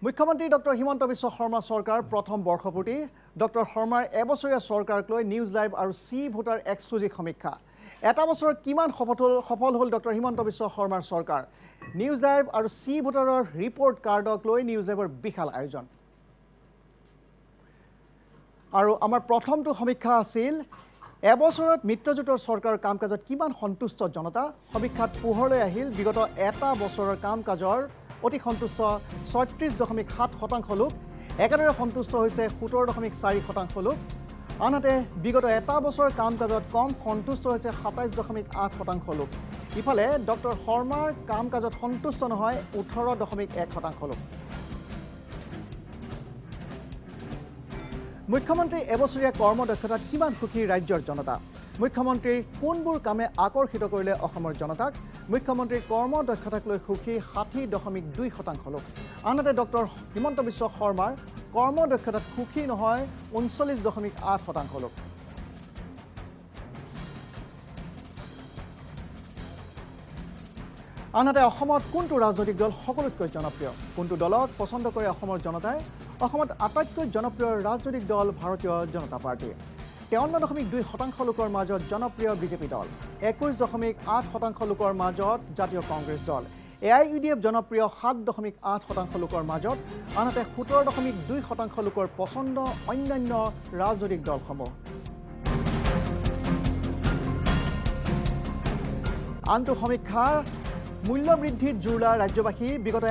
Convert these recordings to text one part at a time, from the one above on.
মুখ্যমন্ত্ৰী ডক্টৰ হিমন্ত বিশ্ব শৰ্মা চৰকাৰ প্ৰথম বৰ্ষপূৰ্তি ডক্টৰ শৰ্মাৰ এবছৰীয়া চৰকাৰক লৈ নিউজ লাইভ আৰু চি ভোটাৰ এক্সক্লুজিভ সমীক্ষা এটা বছৰত কিমান সফল হ'ল ডক্টৰ হিমন্ত বিশ্ব শৰ্মাৰ চৰকাৰ নিউজ লাইভ আৰু চি ভোটাৰৰ ৰিপৰ্ট কাৰ্ডক লৈ নিউজ লাইভৰ বিশাল আয়োজন আৰু আমাৰ প্ৰথমটো সমীক্ষা আছিল এবছৰত মিত্ৰজোঁটৰ চৰকাৰৰ কাম কাজত কিমান সন্তুষ্ট জনতা সমীক্ষাত পোহৰলৈ আহিল বিগত এটা বছৰৰ কাম কাজৰ অতি সন্তুষ্ট ৩৬.৭% লোক একেদৰে সন্তুষ্ট হৈছে ১৭.৪% লোক আনহাতে বিগত এটা বছৰৰ কাম কাজত কম সন্তুষ্ট হৈছে ২৭.৮% লোক ইফালে ডক্টৰ শৰ্মাৰ কাম কাজত সন্তুষ্ট নহয় ১৮.১% লোক মুখ্যমন্ত্ৰীৰ এবছৰীয়া কৰ্মদক্ষতাত কিমান সুখী ৰাজ্যৰ জনতা মুখ্যমন্ত্ৰীৰ কোনবোৰ কামে আকৰ্ষিত কৰিলে অসমৰ জনতাক মুখ্যমন্ত্ৰীৰ কৰ্মদক্ষতাক লৈ সুখী ৬০.২% লোক আনহাতে ডক্টৰ হিমন্ত বিশ্ব শৰ্মাৰ কৰ্মদক্ষতাত সুখী নহয় ৩৯.৮% লোক আনহাতে অসমত কোনটো ৰাজনৈতিক দল সকলোতকৈ জনপ্ৰিয় কোনটো দলক পছন্দ কৰে অসমৰ জনতাই অসমত আটাইতকৈ জনপ্ৰিয় ৰাজনৈতিক দল ভাৰতীয় জনতা পাৰ্টি ৫৩.২% লোকৰ মাজত জনপ্ৰিয় বিজেপি দল ২১.৮% লোকৰ মাজত জাতীয় কংগ্ৰেছ দল AIUDF জনপ্ৰিয় ৭.৮% লোকৰ মাজত আনহাতে ১৭.২% লোকৰ পছন্দ অন্যান্য ৰাজনৈতিক দলসমূহ আনটো সমীক্ষা মূল্যবৃদ্ধিত জোৰলা ৰাজ্যবাসী বিগত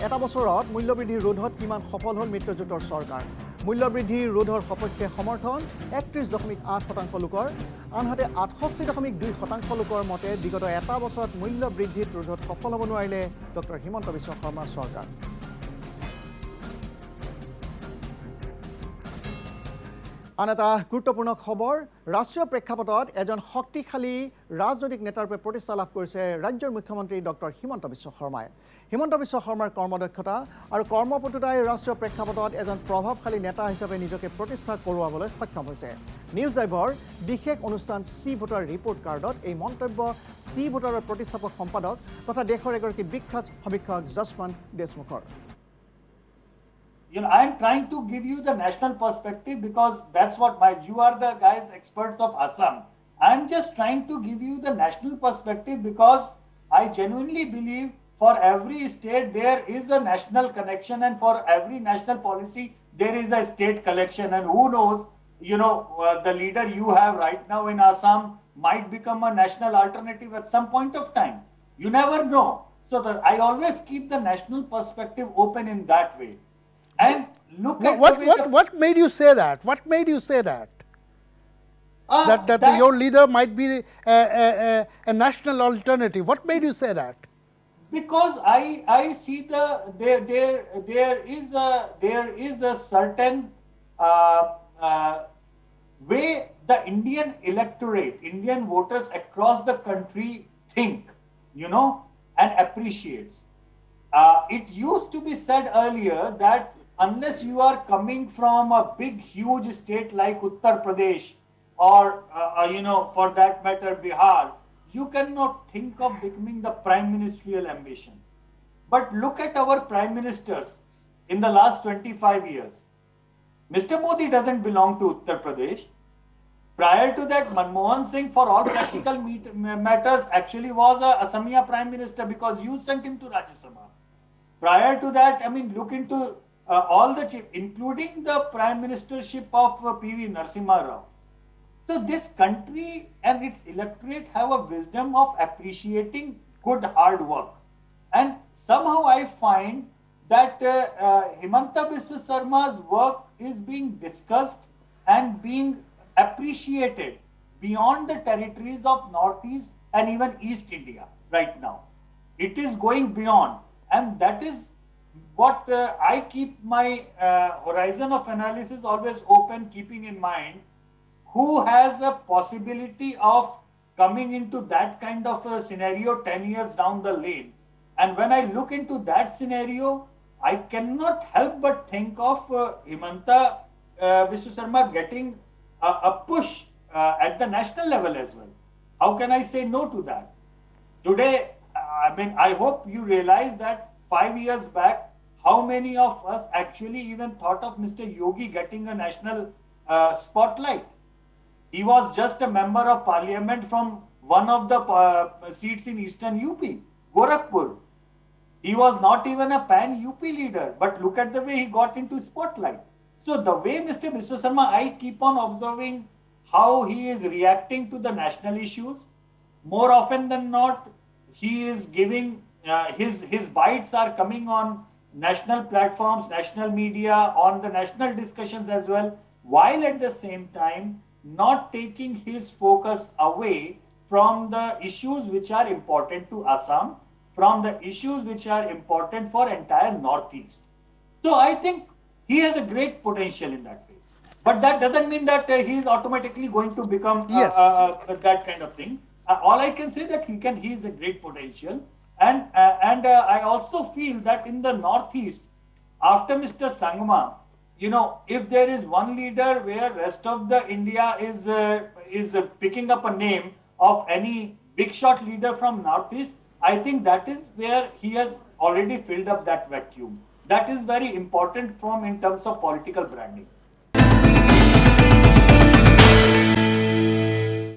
এটা বছৰত মূল্যবৃদ্ধি ৰোধত কিমান সফল হ'ল মিত্ৰজোঁটৰ চৰকাৰ মূল্যবৃদ্ধি ৰোধৰ সপক্ষে সমৰ্থন ৩১.৮% লোকৰ আনহাতে ৬৮.২% লোকৰ মতে বিগত এটা বছৰত মূল্যবৃদ্ধিত ৰোধত সফল হ'ব নোৱাৰিলে ডক্টৰ হিমন্ত বিশ্ব শৰ্মাৰ চৰকাৰ আন এটা গুৰুত্বপূৰ্ণ খবৰ ৰাষ্ট্ৰীয় প্ৰেক্ষাপটত এজন শক্তিশালী ৰাজনৈতিক নেতাৰ ৰূপে প্ৰতিষ্ঠা লাভ কৰিছে ৰাজ্যৰ মুখ্যমন্ত্ৰী ডক্টৰ হিমন্ত বিশ্ব শৰ্মাই হিমন্ত বিশ্ব শৰ্মাৰ কৰ্মদক্ষতা আৰু কৰ্মপটুতাই ৰাষ্ট্ৰীয় প্ৰেক্ষাপটত এজন প্ৰভাৱশালী নেতা হিচাপে নিজকে প্ৰতিষ্ঠা কৰোৱাবলৈ সক্ষম হৈছে নিউজ লাইভৰ বিশেষ অনুষ্ঠান চি ভোটাৰ ৰিপৰ্ট কাৰ্ডত এই মন্তব্য চি ভোটাৰৰ প্ৰতিষ্ঠাপক সম্পাদক তথা দেশৰ এগৰাকী বিখ্যাত সমীক্ষক Yashwant দেশমুখৰ I'm trying to give you the national perspective because that's what you are the guys experts of Assam. I'm just trying to give you the national perspective because I genuinely believe for every state there is a national connection and for every national policy there is a state connection and who knows, the leader you have right now in Assam might become a national alternative at some point of time. You never know. So I always keep the national perspective open in that way. And look at what made you say that? What made you say that? That your leader might be a national alternative. What made you say that? Because I see there is a certain way the Indian electorate, Indian voters across the country think, and appreciates. It used to be said earlier that unless you are coming from a big, huge state like Uttar Pradesh or, for that matter, Bihar, you cannot think of becoming the prime ministerial ambition. But look at our prime ministers in the last 25 years. Mr. Modi doesn't belong to Uttar Pradesh. Prior to that, Manmohan Singh, for all practical matters, actually was a Assamia prime minister because you sent him to Rajya Sabha. Prior to that, look into all the chief, including the prime ministership of PV Narasimha Rao. So this country and its electorate have a wisdom of appreciating good hard work. And somehow I find that Himanta Biswa Sarma's work is being discussed and being appreciated beyond the territories of Northeast and even East India right now. It is going beyond, and that is what I keep my horizon of analysis always open, keeping in mind who has a possibility of coming into that kind of a scenario 10 years down the lane. And when I look into that scenario, I cannot help but think of Himanta Biswa Sarma getting a push at the national level as well. How can I say no to that? Today, I hope you realize that 5 years back, how many of us actually even thought of Mr. Yogi getting a national spotlight? He was just a member of parliament from one of the seats in eastern UP, Gorakhpur. He was not even a pan UP leader, but look at the way he got into spotlight. So the way Mr. Biswasarma, I keep on observing how he is reacting to the national issues. More often than not, he is giving his bites are coming on national platforms, national media, on the national discussions as well, while at the same time not taking his focus away from the issues which are important to Assam, from the issues which are important for entire Northeast. So I think he has a great potential in that way. But that doesn't mean that he is automatically going to become Yes. that kind of thing. All I can say that he is a great potential. And I also feel that in the Northeast, after Mr. Sangma, if there is one leader where rest of the India is picking up a name of any big shot leader from Northeast, I think that is where he has already filled up that vacuum. That is very important from in terms of political branding.